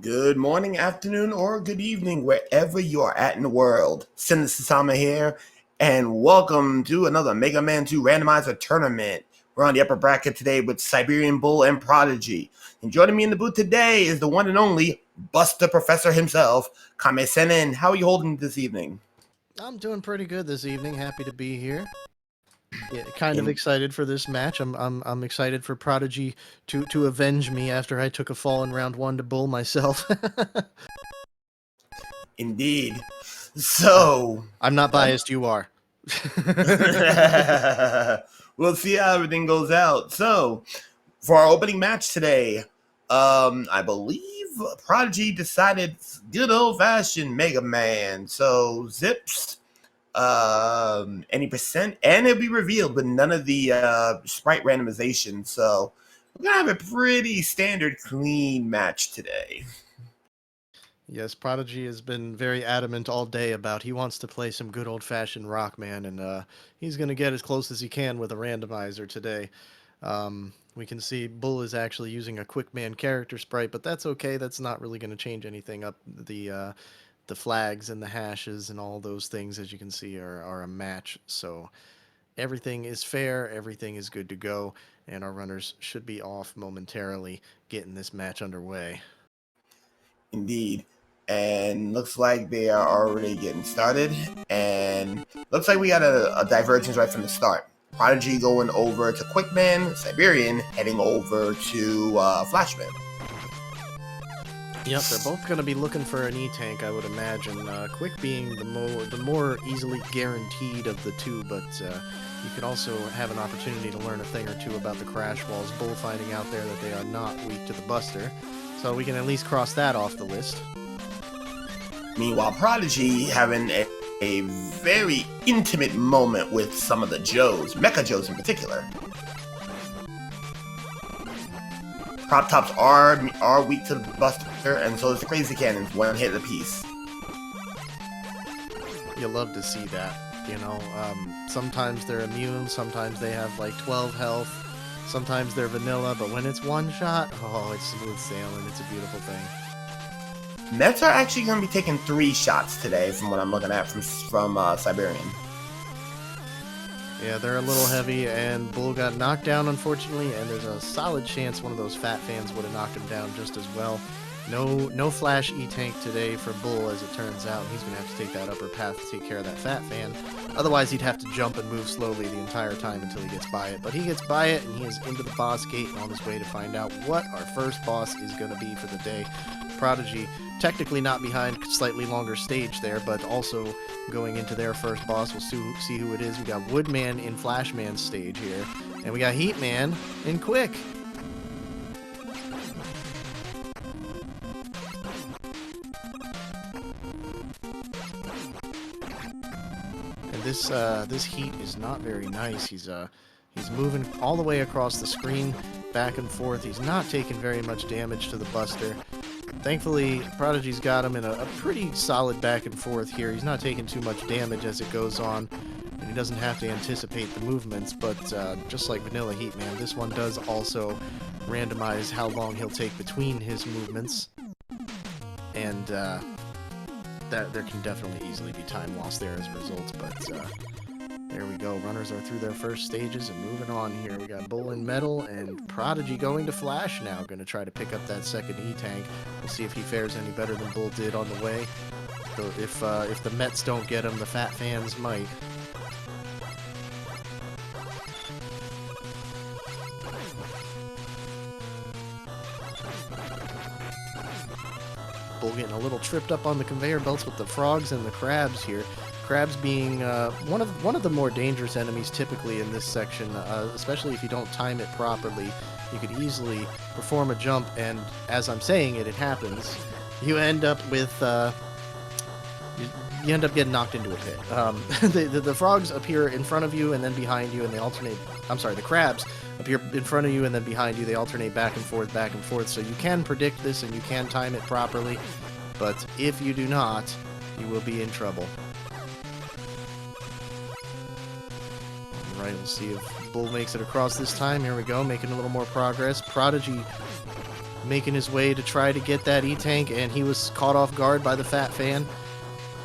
Good morning, afternoon, or good evening, wherever you are at in the world. Sama here, and welcome to another Mega Man 2 Randomizer tournament. We're on the upper bracket today with Siberian Bull and Prodigy. And joining me in the booth today is the one and only Buster Professor himself, Kame Senen. How are you holding this evening? I'm doing pretty good this evening. Happy to be here. Yeah, kind of In- excited for this match. I'm excited for Prodigy to avenge me after I took a fall in round one to Bull myself. Indeed. So, I'm not biased. You are. we'll see how everything goes out. So, for our opening match today, I believe Prodigy decided good old fashioned Mega Man. So zips, any percent, and it'll be revealed with none of the sprite randomization. So we're gonna have a pretty standard clean match today. Yes, Prodigy has been very adamant all day about he wants to play some good old-fashioned Rockman, and he's going to get as close as he can with a randomizer today. We can see Bull is actually using a Quick Man character sprite, but that's okay. That's not really going to change anything up. The flags and the hashes and all those things, as you can see, are a match. So everything is fair, everything is good to go, and our runners should be off momentarily getting this match underway. Indeed. And looks like they are already getting started. And looks like we got a divergence right from the start. Prodigy going over to Quickman, Siberian heading over to Flashman. Yep, they're both going to be looking for an E-Tank, I would imagine. Quick being the more easily guaranteed of the two, but you could also have an opportunity to learn a thing or two about the crash walls. Bull finding out there that they are not weak to the Buster, so we can at least cross that off the list. Meanwhile, Prodigy having a very intimate moment with some of the Joes, Mecha Joes in particular. Prop tops are weak to the Buster, and so is the Crazy Cannons, one hit apiece. You love to see that, you know. Sometimes they're immune, sometimes they have like 12 health, sometimes they're vanilla, but when it's one shot, oh, it's smooth sailing. It's a beautiful thing. Mets are actually going to be taking 3 shots today, from what I'm looking at from Siberian. Yeah, they're a little heavy, and Bull got knocked down, unfortunately, and there's a solid chance one of those fat fans would have knocked him down just as well. No flash E-Tank today for Bull, as it turns out. He's going to have to take that upper path to take care of that fat fan. Otherwise, he'd have to jump and move slowly the entire time until he gets by it. But he gets by it, and he is into the boss gate and on his way to find out what our first boss is going to be for the day. Prodigy, technically not behind, slightly longer stage there, but also going into their first boss. We'll see who it is. We got Woodman in Flashman's stage here, and we got Heatman in Quick. And this Heat is not very nice. He's moving all the way across the screen, back and forth. He's not taking very much damage to the Buster. Thankfully, Prodigy's got him in a pretty solid back and forth here. He's not taking too much damage as it goes on, and he doesn't have to anticipate the movements, but just like Vanilla Heatman, this one does also randomize how long he'll take between his movements, and that there can definitely easily be time lost there as a result, but there we go. Runners are through their first stages and moving on here. We got Bull in Metal and Prodigy going to Flash now. Going to try to pick up that second E-Tank. We'll see if he fares any better than Bull did on the way. So if the Mets don't get him, the fat fans might. Bull getting a little tripped up on the conveyor belts with the frogs and the crabs here. Crabs being one of the more dangerous enemies typically in this section, especially if you don't time it properly. You could easily perform a jump, and as I'm saying it, it happens. You end up with you end up getting knocked into a pit. The frogs appear in front of you and then behind you, and they alternate. I'm sorry, the crabs appear in front of you and then behind you. They alternate back and forth. So you can predict this and you can time it properly, but if you do not, you will be in trouble. Alright, we'll see if Bull makes it across this time. Here we go, making a little more progress. Prodigy making his way to try to get that E-Tank, and he was caught off guard by the Fat Fan.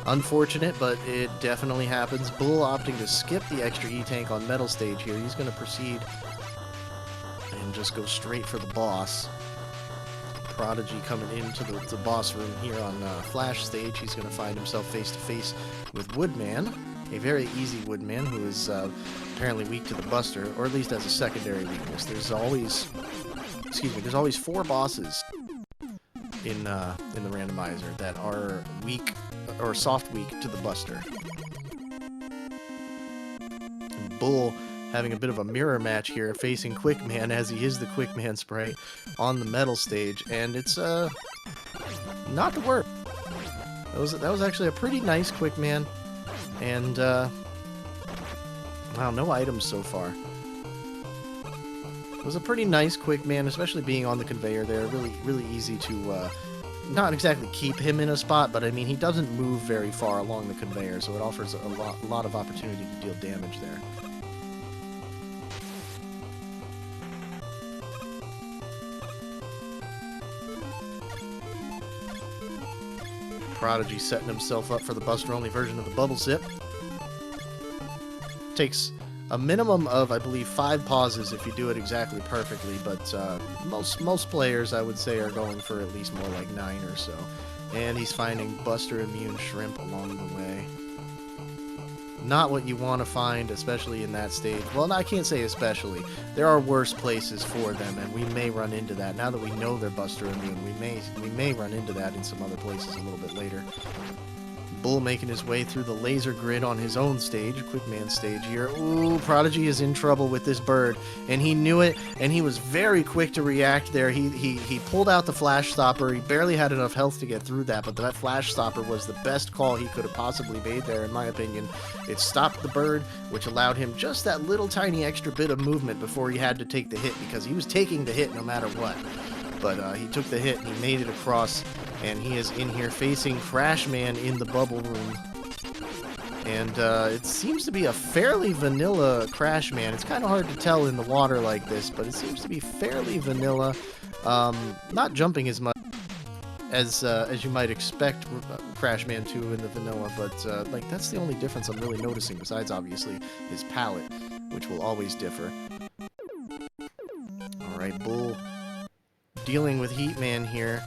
Unfortunate, but it definitely happens. Bull opting to skip the extra E-Tank on Metal Stage here. He's going to proceed and just go straight for the boss. Prodigy coming into the boss room here on Flash Stage. He's going to find himself face-to-face with Woodman, a very easy Woodman who is apparently weak to the Buster, or at least has a secondary weakness. There's always 4 bosses in the randomizer that are weak or soft weak to the Buster. And Bull having a bit of a mirror match here, facing Quickman as he is the Quickman spray on the Metal Stage, and it's not the worst. That was actually a pretty nice Quickman, and wow, no items so far. It was a pretty nice Quickman, especially being on the conveyor there. Really easy to not exactly keep him in a spot, but I mean he doesn't move very far along the conveyor, so it offers a lot of opportunity to deal damage there. Prodigy setting himself up for the Buster-only version of the Bubble Zip. Takes a minimum of, I believe, 5 pauses if you do it exactly perfectly, but most players, I would say, are going for at least more like 9 or so. And he's finding Buster-immune shrimp along the way. Not what you want to find, especially in that stage. Well, I can't say especially. There are worse places for them, and we may run into that. Now that we know they're Buster immune, we may run into that in some other places a little bit later. Bull making his way through the laser grid on his own stage, Quickman stage here. Ooh, Prodigy is in trouble with this bird, and he knew it, and he was very quick to react there. He pulled out the flash stopper. He barely had enough health to get through that, but that flash stopper was the best call he could have possibly made there, in my opinion. It stopped the bird, which allowed him just that little tiny extra bit of movement before he had to take the hit, because he was taking the hit no matter what. But he took the hit, and he made it across, and he is in here facing Crashman in the bubble room. And it seems to be a fairly vanilla Crashman. It's kind of hard to tell in the water like this, but it seems to be fairly vanilla. Not jumping as much as you might expect Crashman to in the vanilla, but like that's the only difference I'm really noticing, besides obviously his palette, which will always differ. Alright, Bull dealing with Heatman here.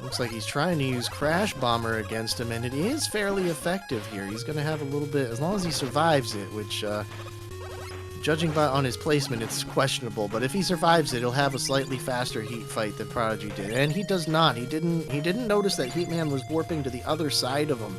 Looks like he's trying to use Crash Bomber against him, and it is fairly effective here. He's going to have a little bit, as long as he survives it, which, judging on his placement, it's questionable. But if he survives it, he'll have a slightly faster heat fight than Prodigy did. And he does not. He didn't notice that Heatman was warping to the other side of him.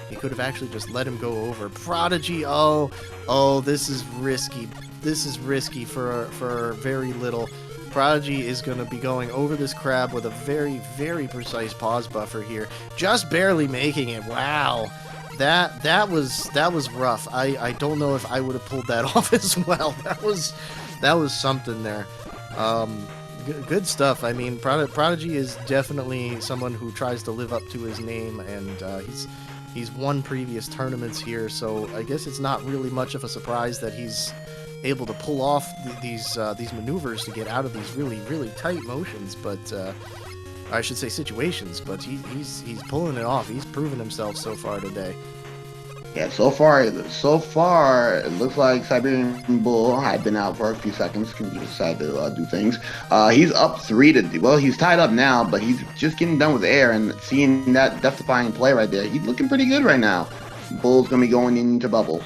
He could have actually just let him go over. Prodigy, oh, this is risky. This is risky for very little. Prodigy is going to be going over this crab with a very, very precise pause buffer here. Just barely making it. Wow. That was rough. I don't know if I would have pulled that off as well. That was something there. Good stuff. I mean, Prodigy is definitely someone who tries to live up to his name, and he's won previous tournaments here, so I guess it's not really much of a surprise that he's able to pull off these maneuvers to get out of these really tight motions, but I should say situations. But he's pulling it off. He's proven himself so far today. Yeah, so far it looks like Siberian Bull had been out for a few seconds. He decided to do things. He's up 3-2. Well, he's tied up now, but he's just getting done with air, and seeing that death-defying play right there, he's looking pretty good right now. Bull's gonna be going into bubble.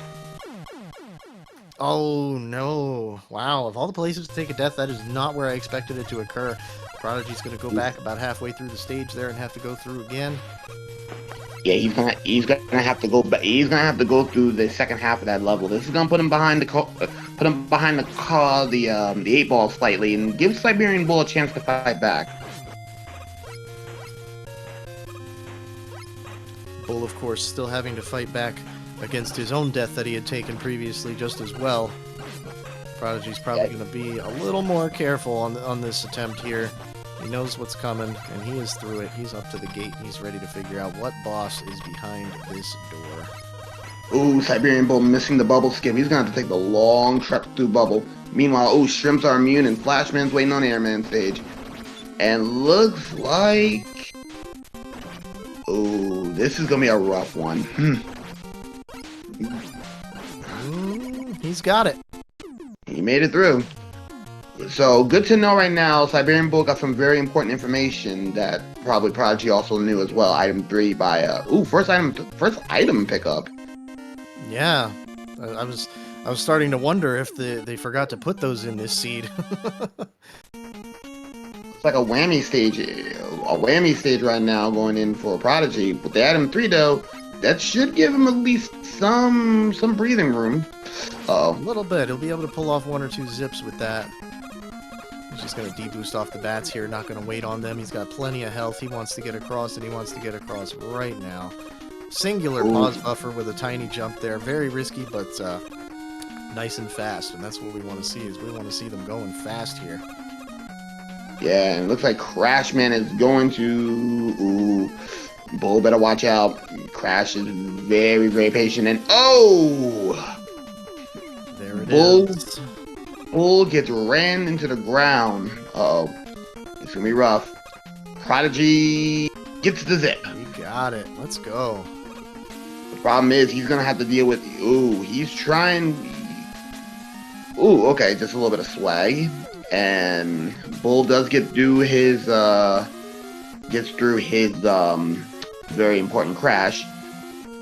Oh no. Wow, of all the places to take a death, that is not where I expected it to occur. Prodigy's going to go back about halfway through the stage there and have to go through again. Yeah, he's gonna have to go. He's gonna have to go through the second half of that level. This is gonna put him behind the 8 ball slightly, and give Siberian Bull a chance to fight back. Bull, of course, still having to fight back against his own death that he had taken previously just as well. Prodigy's probably going to be a little more careful on this attempt here. He knows what's coming, and he is through it. He's up to the gate, and he's ready to figure out what boss is behind this door. Ooh, Siberian Bull missing the bubble skip. He's going to have to take the long trek through bubble. Meanwhile, shrimps are immune, and Flashman's waiting on Airman stage. And looks like... Oh, this is going to be a rough one. He's got it. He made it through. So, good to know right now, Siberian Bull got some very important information that probably Prodigy also knew as well. Item 3 by... first item pickup. Yeah. I was starting to wonder if they forgot to put those in this seed. It's like a whammy stage right now going in for Prodigy. With the item 3 though, that should give him at least some breathing room. A little bit. He'll be able to pull off 1 or 2 zips with that. He's just going to deboost off the bats here, not going to wait on them. He's got plenty of health. He wants to get across, and he wants to get across right now. Singular pause buffer with a tiny jump there. Very risky, but nice and fast, and that's what we want to see, is we want to see them going fast here. Yeah, and it looks like Crashman is going to... Ooh, Bull better watch out. Crash is very, very patient, and there it is. Bull gets ran into the ground. Uh-oh. It's gonna be rough. Prodigy gets the zip. We got it. Let's go. The problem is he's gonna have to deal with... Ooh, he's trying... Ooh, okay, just a little bit of swag. And Bull does get through his, very important crash.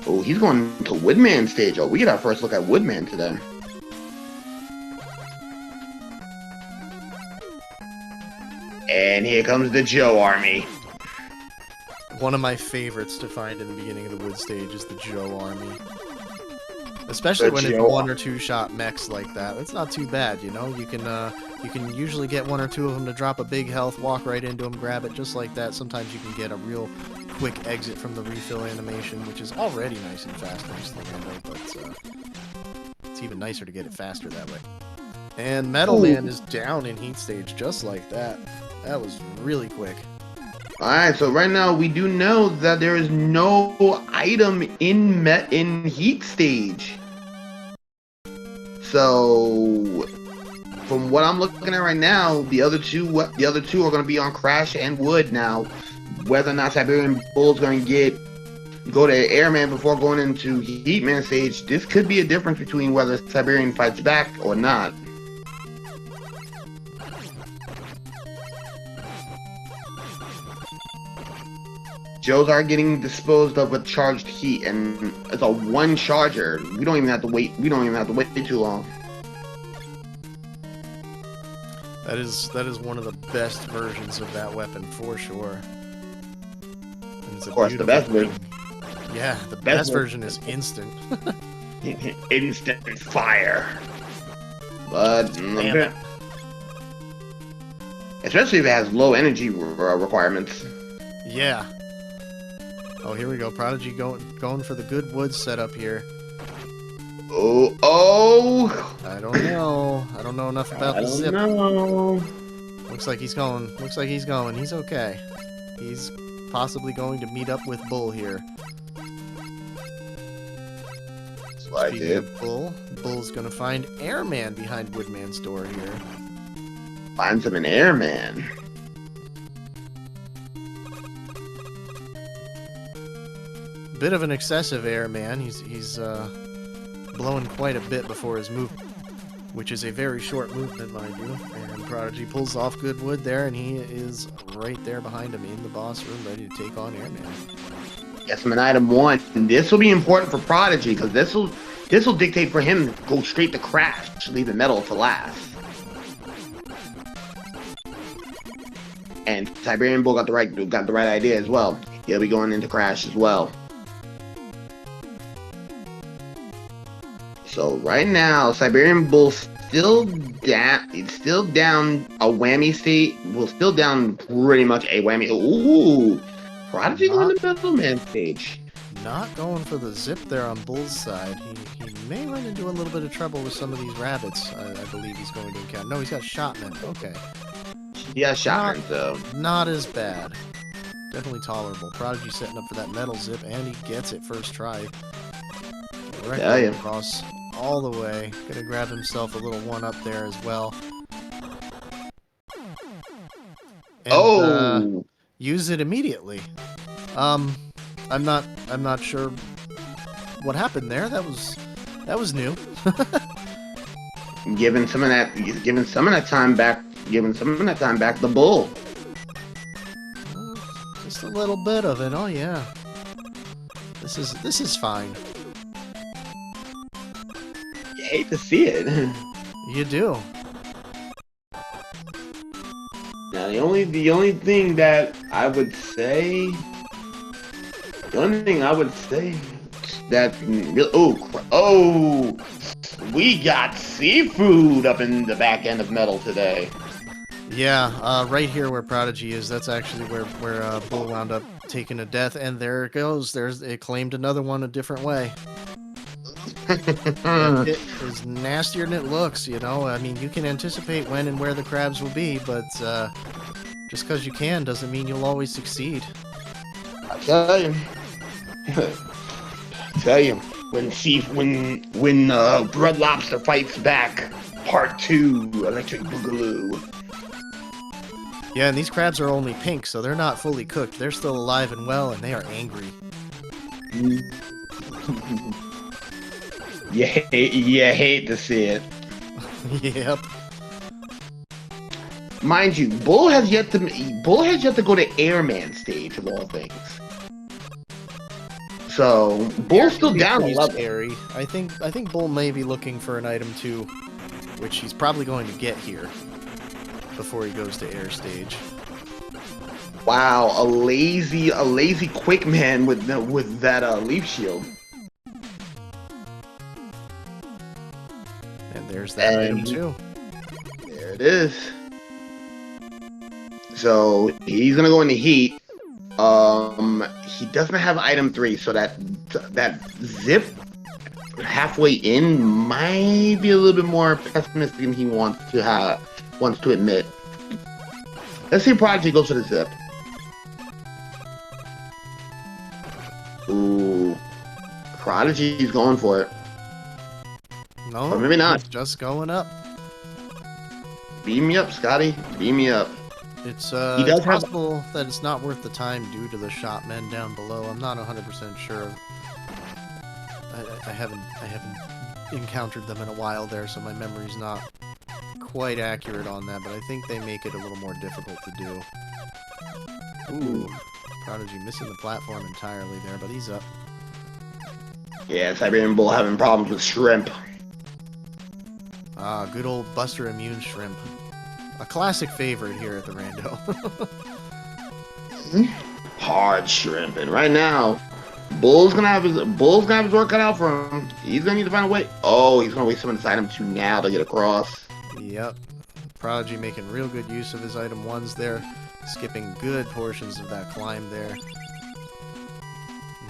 Oh, he's going to Woodman stage. Oh, we get our first look at Woodman today. And here comes the Joe army. One of my favorites to find in the beginning of the wood stage is the Joe army. Especially when it's 1 or 2 shot mechs like that. It's not too bad, you know? You can usually get 1 or 2 of them to drop a big health, walk right into them, grab it just like that. Sometimes you can get a real quick exit from the refill animation, which is already nice and fast thanks to the Rando, but it's even nicer to get it faster that way. And Metal Man is down in heat stage just like that. That was really quick. Alright, so right now we do know that there is no item in heat stage. So from what I'm looking at right now, the other two are going to be on Crash and Wood now. Whether or not Siberian Bull's going to go to Airman before going into Heatman stage, this could be a difference between whether Siberian fights back or not. Joes are getting disposed of with charged heat, and it's a 1 charger. We don't even have to wait. We don't even have to wait too long. That is one of the best versions of that weapon for sure. And it's of course, the best version. Yeah, the best version is instant. Instant fire. But especially if it has low energy requirements. Yeah. Oh, here we go. Prodigy going for the good wood setup here. Oh! I don't know. I don't know enough about the zip. No. Looks like he's going. Looks like he's going. He's okay. He's possibly going to meet up with Bull here. Speaking of Bull, Bull's gonna find Airman behind Woodman's door here. Finds him an Airman. Bit of an excessive Airman. He's blowing quite a bit before his move, which is a very short movement, mind you. And Prodigy pulls off good wood there, and he is right there behind him in the boss room, ready to take on Airman. Yes, I'm an item 1. And this will be important for Prodigy, because this will dictate for him to go straight to Crash, leaving Metal to last. And Siberian Bull got the right idea as well. He'll be going into Crash as well. So right now, Siberian Bull still down. It's still down a whammy state. Well, still down pretty much a whammy. Ooh, Prodigy going to Middleman stage. Not going for the zip there on Bull's side. He may run into a little bit of trouble with some of these rabbits. I believe he's going to encounter. No, he's got Shotman. Okay. Yeah, Shotman though. Not as bad. Definitely tolerable. Prodigy setting up for that metal zip, and he gets it first try. Right across all the way. Gonna grab himself a little 1-up there as well. and Oh, use it immediately. Um, I'm not sure what happened there. That was new. giving some of that, giving some of that time back, giving some of that time back the bull. Just a little bit of it. Oh yeah. This is fine. You hate to see it. You do. Now the only thing that I would say, that we got seafood up in the back end of metal today. Yeah, right here where Prodigy is, that's actually where Bull wound up taking a death, and there it goes. It claimed another one a different way. That pit is nastier than it looks, you know. I mean, you can anticipate when and where the crabs will be, but just because you can doesn't mean you'll always succeed. I tell you. When Red Lobster Fights Back, Part 2, Electric Boogaloo. Yeah, and these crabs are only pink, so they're not fully cooked. They're still alive and well, and they are angry. You hate to see it. Yep. Mind you, Bull has yet to go to Airman stage of all things. So Bull's still down a level. Airy. I think Bull may be looking for an item too, which he's probably going to get here before he goes to air stage. Wow, a lazy quick man with that leaf shield. And there's that item too. There it is. So he's gonna go into heat. He doesn't have item 3, so that zip halfway in might be a little bit more pessimistic than he wants to admit. Let's see if Prodigy goes for the zip. Ooh, Prodigy's going for it. No, or maybe not. It's just going up. Beam me up, Scotty. Beam me up. It's it's possible that it's not worth the time due to the shot men down below. I'm not 100% sure. I haven't encountered them in a while there, so my memory's not quite accurate on that, but I think they make it a little more difficult to do. Ooh, Prodigy missing the platform entirely there, but he's up. Yeah, Siberian Bull having problems with shrimp. Ah, good old Buster Immune Shrimp. A classic favorite here at the Rando. Hard shrimp, and right now, Bull's gonna have his work cut out for him. He's gonna need to find a way. Oh, he's gonna waste some of his item 2 now to get across. Yep. Prodigy making real good use of his item 1s there, skipping good portions of that climb there. And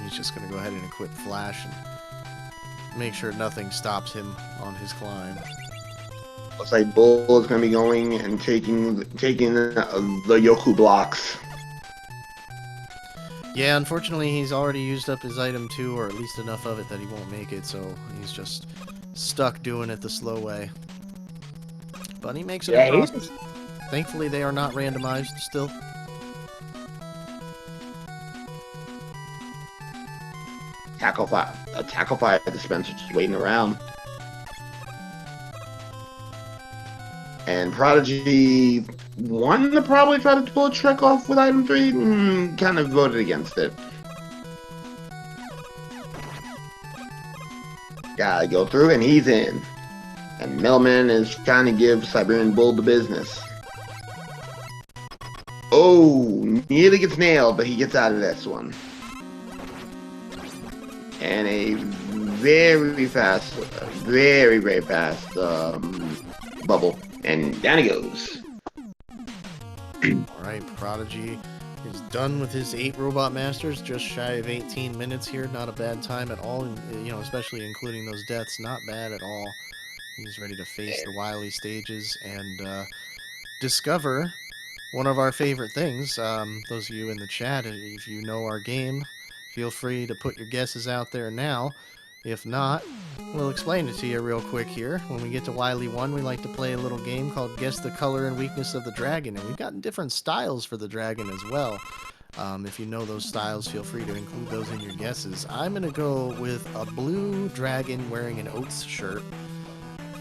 he's just gonna go ahead and equip Flash and make sure nothing stops him on his climb. Looks like Bull is going to be going and taking the Yoku blocks. Yeah, unfortunately, he's already used up his item 2, or at least enough of it that he won't make it, so he's just stuck doing it the slow way. But he makes it across. Thankfully, they are not randomized still. A tackle fire dispenser just waiting around. And Prodigy wanted to probably try to pull a trick off with item 3, kind of voted against it. Gotta go through, and he's in. And Melman is trying to give Siberian Bull the business. Oh, nearly gets nailed, but he gets out of this one. And a very fast bubble. And down he goes. Alright, Prodigy is done with his 8 Robot Masters, just shy of 18 minutes here. Not a bad time at all, you know, especially including those deaths. Not bad at all. He's ready to face the wily stages and discover one of our favorite things. Those of you in the chat, if you know our game, feel free to put your guesses out there now. If not, we'll explain it to you real quick here. When we get to Wily 1, we like to play a little game called Guess the Color and Weakness of the Dragon, and we've gotten different styles for the dragon as well. If you know those styles, feel free to include those in your guesses. I'm going to go with a blue dragon wearing an Oats shirt,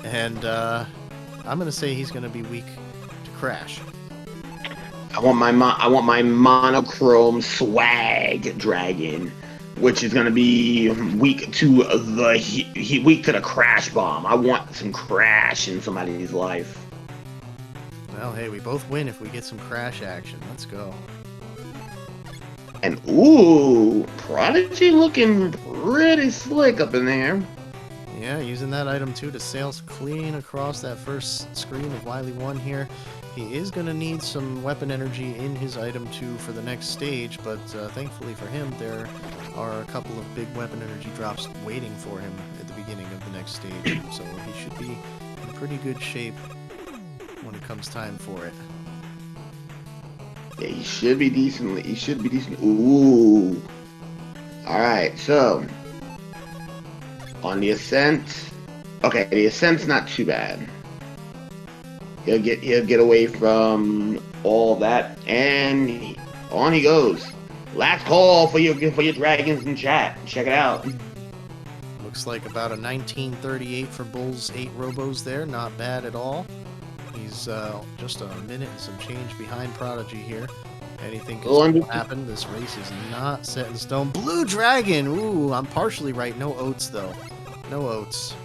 and I'm going to say he's going to be weak to Crash. I want my monochrome swag dragon, which is gonna be weak to the crash bomb. I want some crash in somebody's life. Well, hey, we both win if we get some Crash action. Let's go. And ooh, Prodigy looking pretty slick up in there. Yeah, using that item too to sail clean across that first screen of Wily 1 here. He is going to need some weapon energy in his item 2 for the next stage, but thankfully for him, there are a couple of big weapon energy drops waiting for him at the beginning of the next stage, so he should be in pretty good shape when it comes time for it. Yeah, he should be decently. He should be decent. Ooh. Alright, so on the ascent. Okay, the ascent's not too bad. He'll get away from all that, and on he goes. Last call for your dragons in chat. Check it out. Looks like about a 1938 for Bull's 8 Robos there. Not bad at all. He's just a minute and some change behind Prodigy here. Anything can happen. This race is not set in stone. Blue Dragon! Ooh, I'm partially right. No Oats, though. No Oats.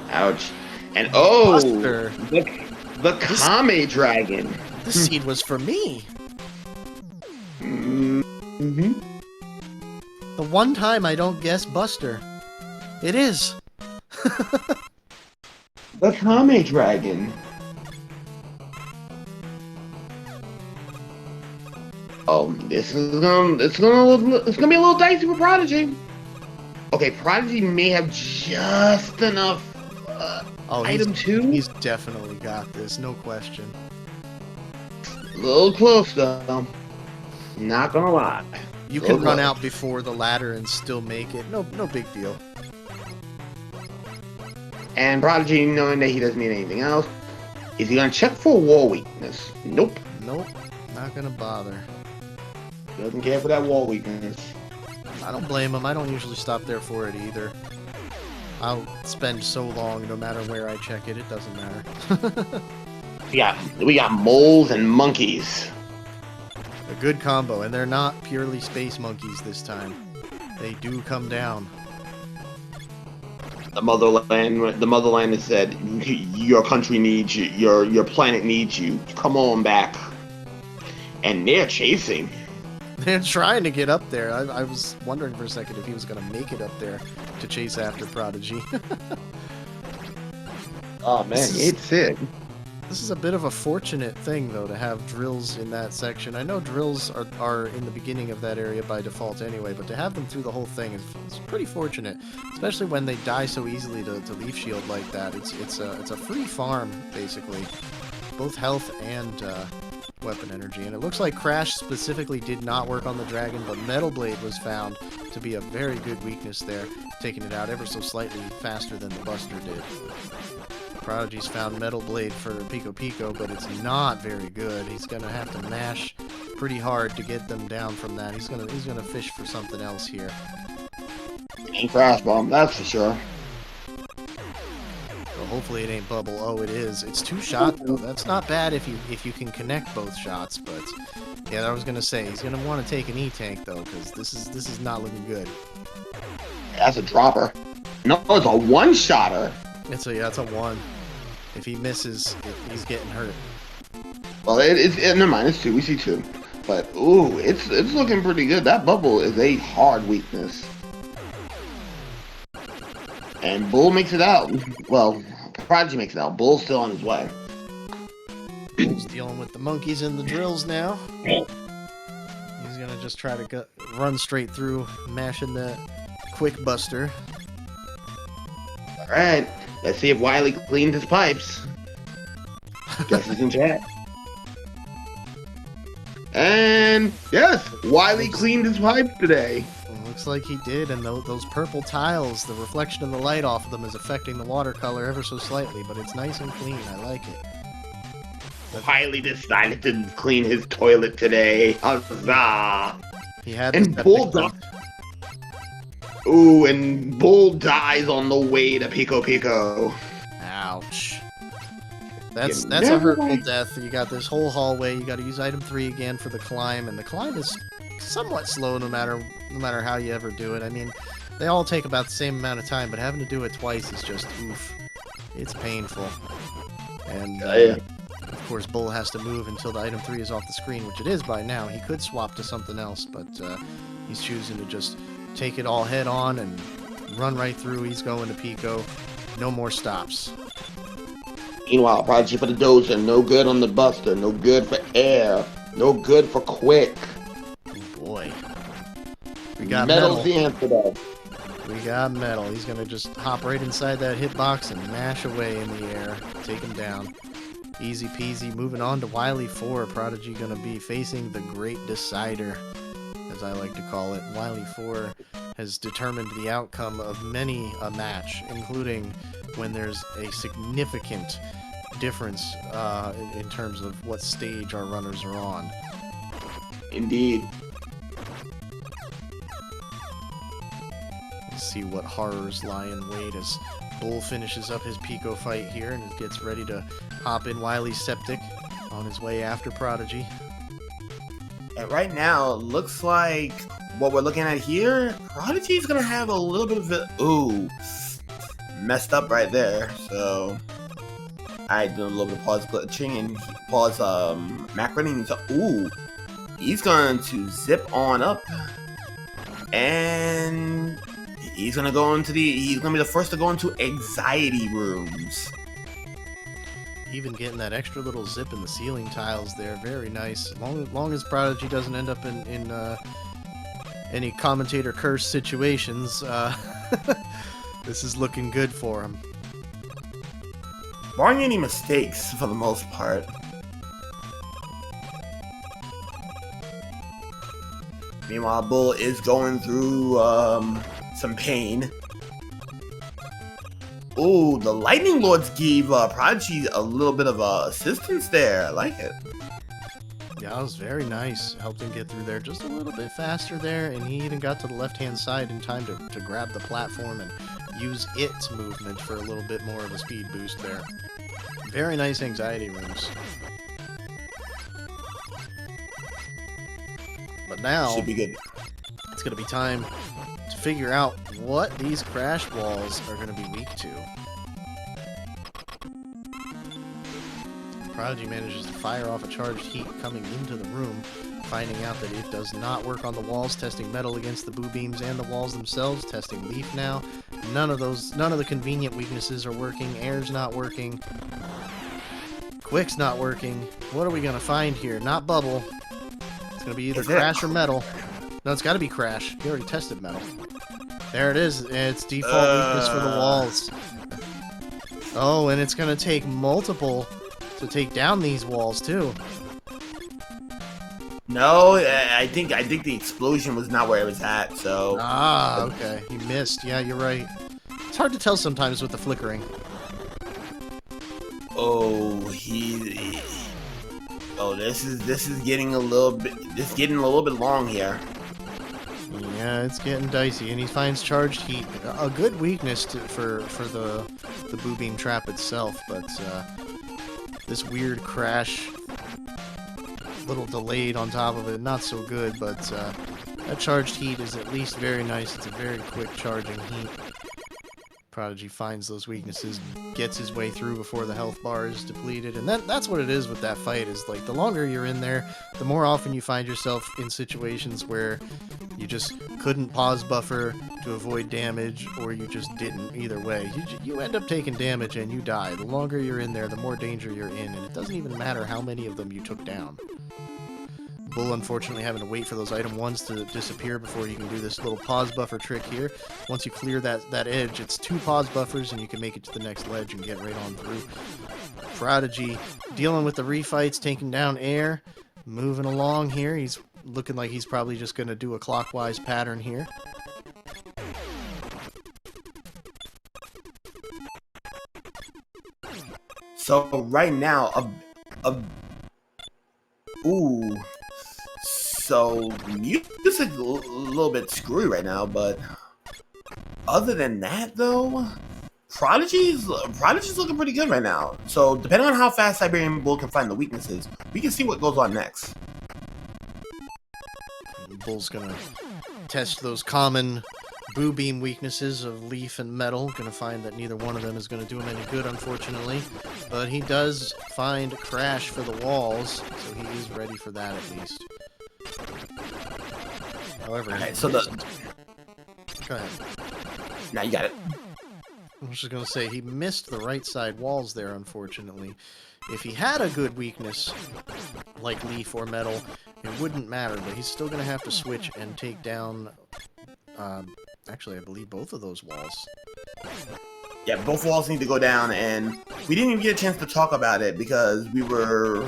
Ouch. And oh, Buster. the Kame Dragon. This seed was for me. Mm-hmm. The one time I don't guess Buster. It is. The Kame Dragon. Oh, it's gonna be a little dicey for Prodigy. Okay, Prodigy may have just enough item 2. He's definitely got this, no question. A little close though. Not gonna lie. You can run out before the ladder and still make it. No big deal. And Prodigy, knowing that he doesn't need anything else, is he gonna check for wall weakness? Nope. Nope. Not gonna bother. Doesn't care for that wall weakness. I don't blame him. I don't usually stop there for it either. I'll spend so long no matter where I check it. It doesn't matter. we got moles and monkeys. A good combo, and they're not purely space monkeys this time. They do come down. The motherland has said, your country needs you, your planet needs you. Come on back. And they're chasing. They're trying to get up there. I was wondering for a second if he was going to make it up there to chase after Prodigy. Oh man, it's sick. This is a bit of a fortunate thing, though, to have drills in that section. I know drills are in the beginning of that area by default anyway, but to have them through the whole thing is pretty fortunate, especially when they die so easily to Leaf Shield like that. It's a free farm, basically, both health and weapon energy. And it looks like Crash specifically did not work on the dragon, but Metal Blade was found to be a very good weakness there, taking it out ever so slightly faster than the Buster did. Prodigy's found Metal Blade for Pico Pico, but it's not very good. He's gonna have to mash pretty hard to get them down from that. He's gonna fish for something else here. Ain't Crash Bomb, that's for sure. Well, hopefully it ain't Bubble. Oh, it is. It's 2 shots though. That's not bad if you can connect both shots. But yeah, I was gonna say he's gonna want to take an E-Tank though, because this is not looking good. That's a dropper. No, it's a 1-shotter. It's a 1. If he misses, he's getting hurt. Well, never mind. It's 2. We see 2. But ooh, it's looking pretty good. That bubble is a hard weakness. And Bull makes it out. Well, Prodigy makes it out. Bull's still on his way. Bull's dealing with the monkeys and the drills now. He's gonna just try to run straight through, mashing that quick buster. All right. Let's see if Wily cleaned his pipes. Guess he's in chat. And yes, Wily cleaned his pipes today. Looks like he did, and those purple tiles, the reflection of the light off of them is affecting the watercolor ever so slightly, but it's nice and clean. I like it. Wiley decided to clean his toilet today. Huzzah! He had And Bull Ooh, and Bull dies on the way to Pico Pico. Ouch. That's a hurtful death. You got this whole hallway. You got to use item 3 again for the climb, and the climb is somewhat slow no matter how you ever do it. I mean, they all take about the same amount of time, but having to do it twice is just oof. It's painful. And of course, Bull has to move until the item 3 is off the screen, which it is by now. He could swap to something else, but he's choosing to just take it all head on and run right through. He's going to Pico. No more stops. Meanwhile, Prodigy for the Doja, no good on the Buster, no good for Air, no good for Quick. Oh boy. We got Metal's Metal. the answer though. We got Metal. He's going to just hop right inside that hitbox and mash away in the air. Take him down. Easy peasy. Moving on to Wily 4. Prodigy going to be facing the Great Decider, as I like to call it. Wily 4 has determined the outcome of many a match, including when there's a significant difference in terms of what stage our runners are on. Indeed. Let's see what horrors lie in wait as Bull finishes up his Pico fight here and gets ready to hop in Wily's Septic on his way after Prodigy. And right now, it looks like what we're looking at here, Prodigy's gonna have a little bit of it. Ooh, messed up right there. So I do a little bit of pause glitching and pause macroning. So, ooh, he's going to zip on up, and he's gonna go into he's gonna be the first to go into anxiety rooms. Even getting that extra little zip in the ceiling tiles there, very nice. Long as Prodigy doesn't end up in any commentator curse situations, this is looking good for him. Barring any mistakes, for the most part. Meanwhile, Bull is going through some pain. Ooh, the Lightning Lords gave Prodigy a little bit of assistance there. I like it. Yeah, that was very nice. Helped him get through there just a little bit faster there, and he even got to the left-hand side in time to grab the platform and use its movement for a little bit more of a speed boost there. Very nice anxiety rooms. But now, Should be good. it's going to be time to figure out what these crash walls are going to be weak to. Prodigy manages to fire off a charged heat coming into the room, finding out that it does not work on the walls, testing Metal against the boo beams and the walls themselves, testing Leaf now. None of the convenient weaknesses are working. Air's not working. Quick's not working. What are we going to find here? Not Bubble. It's going to be either Crash or Metal. No, it's got to be Crash. He already tested Metal. There it is. It's default weakness for the walls. Oh, and it's going to take multiple to take down these walls, too. No, I think the explosion was not where it was at, so... Ah, okay. He missed. Yeah, you're right. It's hard to tell sometimes with the flickering. Oh, oh, this is getting a little bit... This is getting a little bit long here. Yeah, it's getting dicey, and he finds charged heat. A good weakness for the boo beam trap itself, but this weird crash, a little delayed on top of it, not so good, but that charged heat is at least very nice. It's a very quick charging heat. Prodigy finds those weaknesses, gets his way through before the health bar is depleted, and that's what it is with that fight, is like the longer you're in there, the more often you find yourself in situations where you just couldn't pause buffer to avoid damage, or you just didn't. Either way, you end up taking damage and you die. The longer you're in there, the more danger you're in, and it doesn't even matter how many of them you took down. Bull, unfortunately, having to wait for those item 1s to disappear before you can do this little pause buffer trick here. Once you clear that edge, it's 2 pause buffers, and you can make it to the next ledge and get right on through. Prodigy dealing with the refights, taking down Air, moving along here. He's looking like he's probably just going to do a clockwise pattern here. So right now, ooh, so music a little bit screwy right now, but other than that, though, Prodigy's looking pretty good right now. So depending on how fast Siberian Bull can find the weaknesses, we can see what goes on next. Bull's gonna test those common boo beam weaknesses of Leaf and Metal. Gonna find that neither one of them is gonna do him any good, unfortunately. But he does find Crash for the walls, so he is ready for that at least. However, Okay, so the go ahead. now you got it. I was just gonna say he missed the right side walls there, unfortunately. If he had a good weakness like Leaf or Metal, it wouldn't matter, but he's still gonna have to switch and take down actually I believe both of those walls. Yeah, both walls need to go down, and we didn't even get a chance to talk about it because we were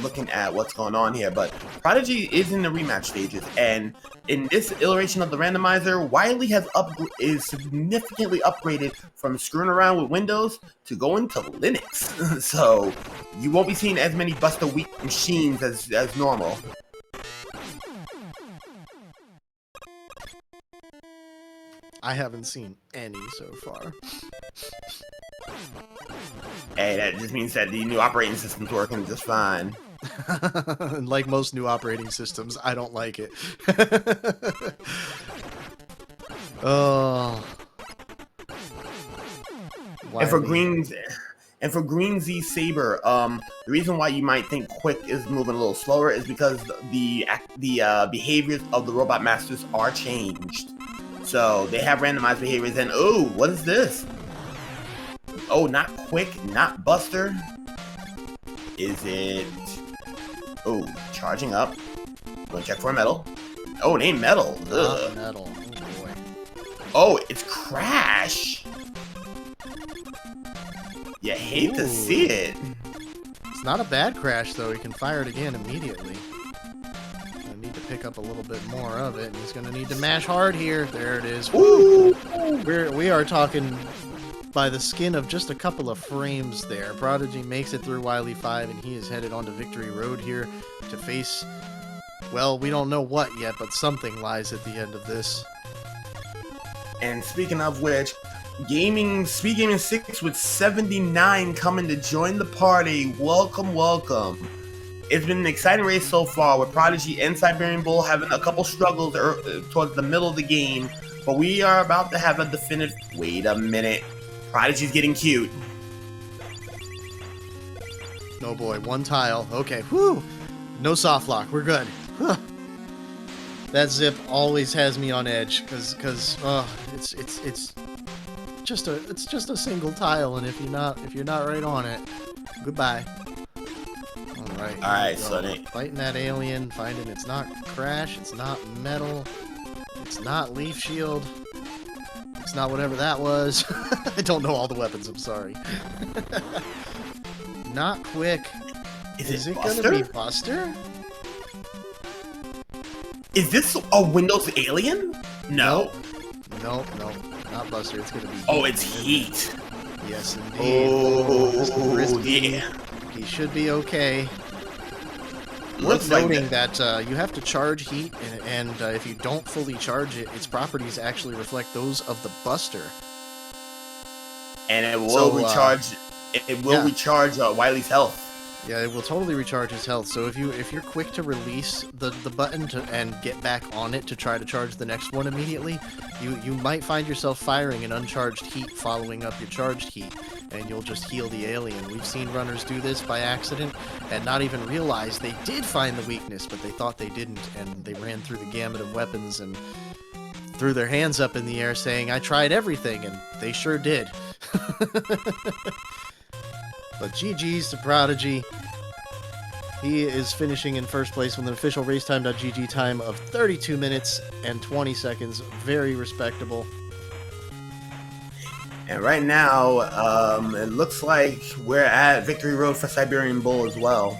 looking at what's going on here. But Prodigy is in the rematch stages, and in this iteration of the randomizer, Wily is significantly upgraded from screwing around with Windows to going to Linux. So you won't be seeing as many Buster weak machines as normal. I haven't seen any so far. Hey, that just means that the new operating system's working just fine. Like most new operating systems, I don't like it. Oh. And for Green Z Saber, the reason why you might think Quick is moving a little slower is because the behaviors of the Robot Masters are changed. So they have randomized behaviors, and oh, what is this? Oh, not Quick, not Buster. Is it? Oh, charging up. Go check for a Metal. Oh, it ain't Metal. Ugh. Metal. Oh boy. Oh, it's Crash. You hate to see it. It's not a bad Crash though. He can fire it again immediately. I need to pick up a little bit more of it, and he's gonna need to mash hard here. There it is. Ooh. We are talking by the skin of just a couple of frames there. Prodigy makes it through Wily 5, and he is headed onto Victory Road here to face, well, we don't know what yet, but something lies at the end of this. And speaking of which, SpeedGaming 6 with 79 coming to join the party. Welcome, welcome. It's been an exciting race so far, with Prodigy and Siberian Bull having a couple struggles towards the middle of the game, but we are about to have a definitive... Wait a minute. Prodigy's getting cute. Oh boy, one tile. Okay, whew. No soft lock. We're good. Huh. That zip always has me on edge, because it's just a single tile, and if you're not right on it, goodbye. All right, Sonny. Fighting that alien, finding it's not Crash, it's not Metal, it's not Leaf Shield, it's not whatever that was. I don't know all the weapons. I'm sorry. Not Quick. Is it gonna be Buster? Is this a Windows alien? No. Nope, not Buster. It's gonna be Heat. Oh, it's Heat. Yes, indeed. Oh, yeah. He should be okay. Looks Worth like noting that you have to charge Heat, and if you don't fully charge it, its properties actually reflect those of the Buster. And it will recharge. It will recharge Wily's health. Yeah, it will totally recharge his health. So if you're quick to release the button and get back on it to try to charge the next one immediately, you might find yourself firing an uncharged Heat following up your charged Heat, and you'll just heal the alien. We've seen runners do this by accident and not even realize they did find the weakness, but they thought they didn't, and they ran through the gamut of weapons and threw their hands up in the air saying, "I tried everything," and they sure did. But GG's to Prodigy. He is finishing in first place with an official racetime.gg time of 32 minutes and 20 seconds. Very respectable. And right now, it looks like we're at Victory Road for Siberian Bull as well.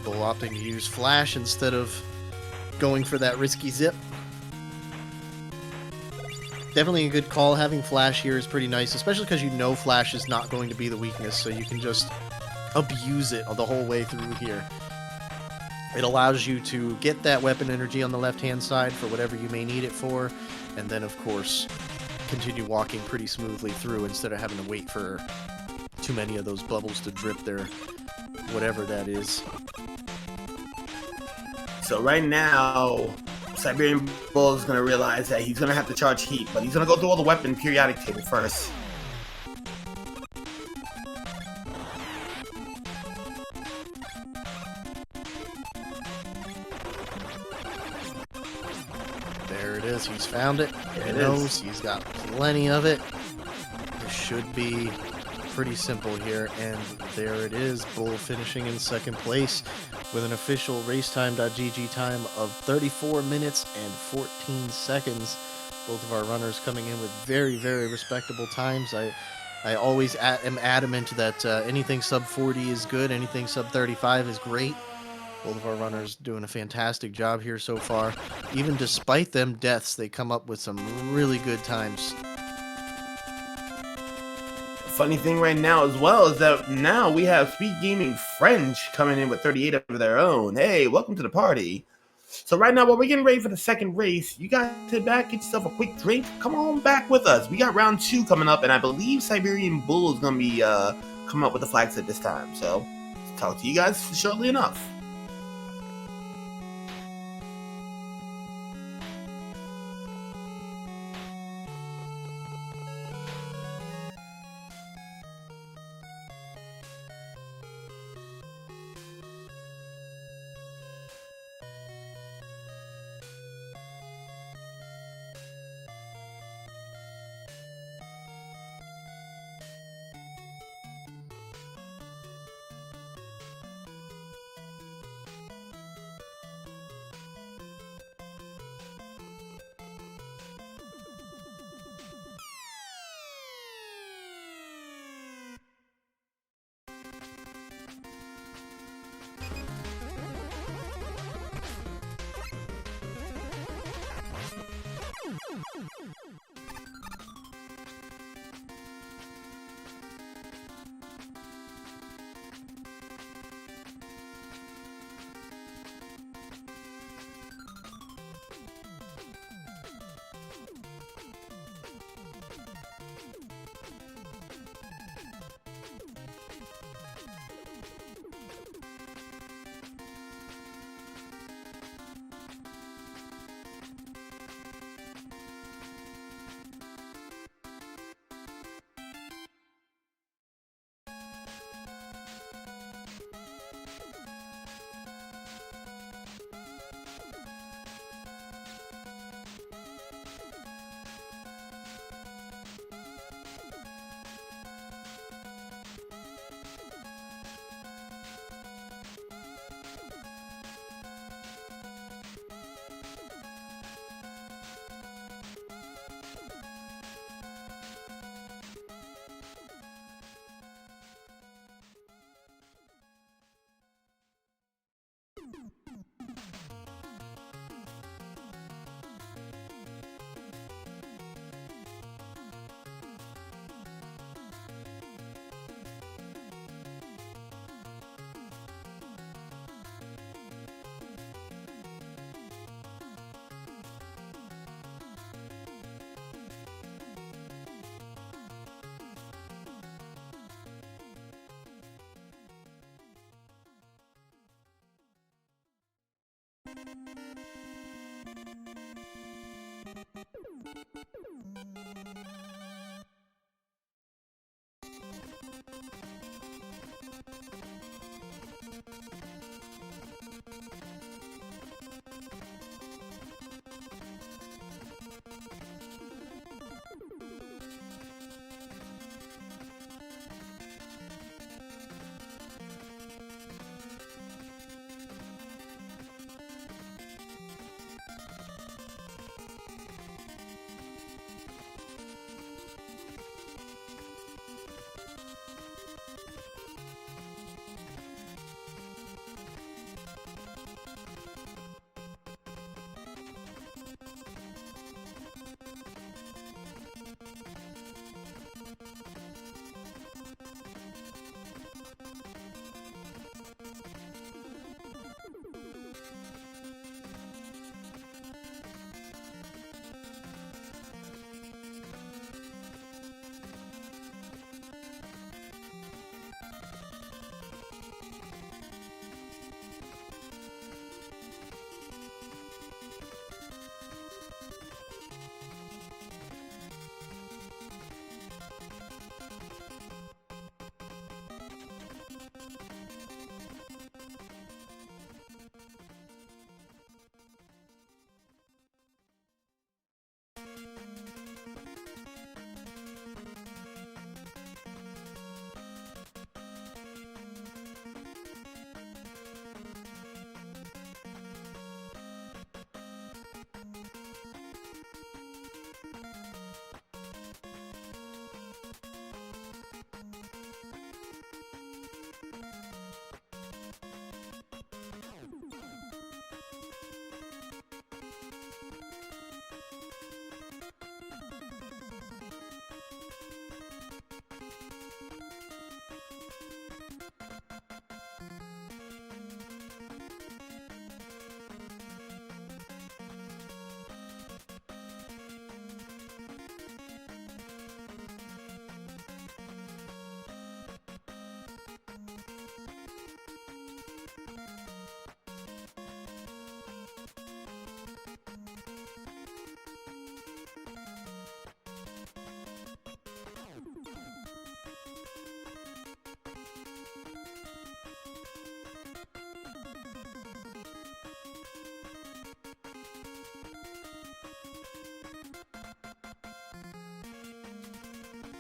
Bull opting to use Flash instead of going for that risky zip. definitely a good call. Having Flash here is pretty nice, especially because you know Flash is not going to be the weakness, so you can just abuse it the whole way through here. It allows you to get that weapon energy on the left-hand side for whatever you may need it for, and then, of course, continue walking pretty smoothly through instead of having to wait for too many of those bubbles to drip there, whatever that is. So right now, Siberian Bull is going to realize that he's going to have to charge heat, but he's going to go through all the weapon periodic table first. There it is. He's found it. He knows. He's got plenty of it. This should be pretty simple here, and there it is. Bull finishing in second place with an official racetime.gg time of 34 minutes and 14 seconds. Both of our runners coming in with very, very respectable times. I always am adamant that anything sub 40 is good, anything sub 35 is great. Both of our runners doing a fantastic job here so far. Even despite them deaths, they come up with some really good times. Funny thing right now as well is that now we have SpeedGaming French coming in with 38 of their own. Hey, welcome to the party. So right now, while we're getting ready for the second race, you guys sit back, get yourself a quick drink. Come on back with us. We got round 2 coming up, and I believe Siberian Bull is going to be coming up with the flags at this time. So talk to you guys shortly enough.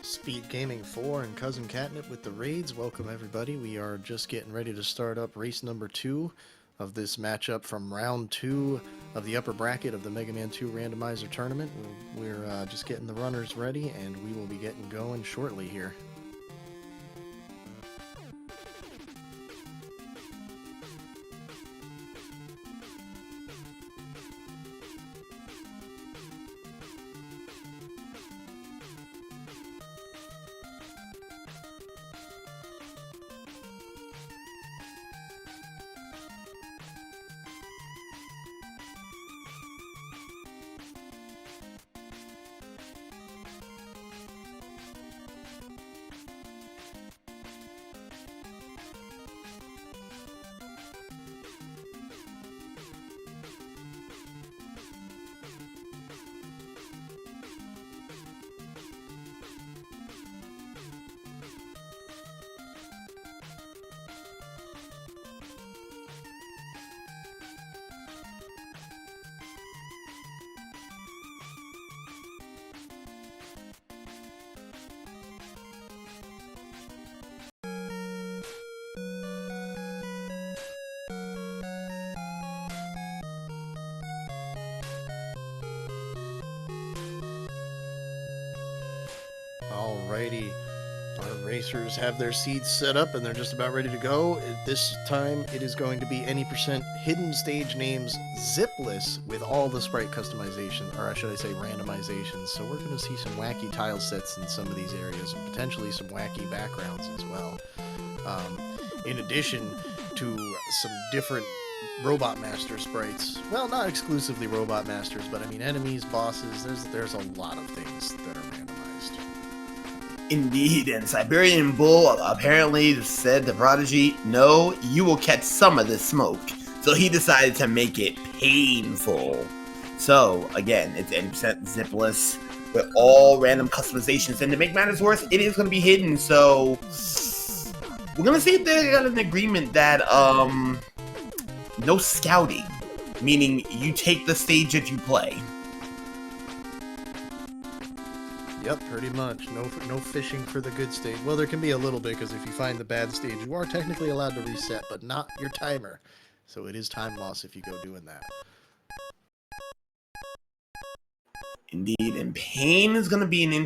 SpeedGaming 4 and Cousin Catnip with the raids. Welcome everybody. We are just getting ready to start up race number 2 of this matchup from round 2 of the upper bracket of the Mega Man 2 Randomizer tournament. We're just getting the runners ready, and we will be getting going shortly here. Alrighty, our racers have their seats set up and they're just about ready to go. This time it is going to be any percent hidden stage names zipless with all the sprite customization, or should I say randomization. So we're going to see some wacky tile sets in some of these areas and potentially some wacky backgrounds as well. In addition to some different Robot Master sprites. Well, not exclusively Robot Masters, but I mean enemies, bosses, there's a lot of things that are randomized. Indeed, and Siberian Bull apparently said to Prodigy, no, you will catch some of this smoke. So he decided to make it painful. So, again, it's 80% zipless with all random customizations. And to make matters worse, it is going to be hidden. So, we're going to see if they got an agreement that, no scouting. Meaning, you take the stage that you play. Yep, pretty much. No fishing for the good stage. Well, there can be a little bit, because if you find the bad stage, you are technically allowed to reset, but not your timer. So it is time loss if you go doing that. Indeed, and pain is going to be an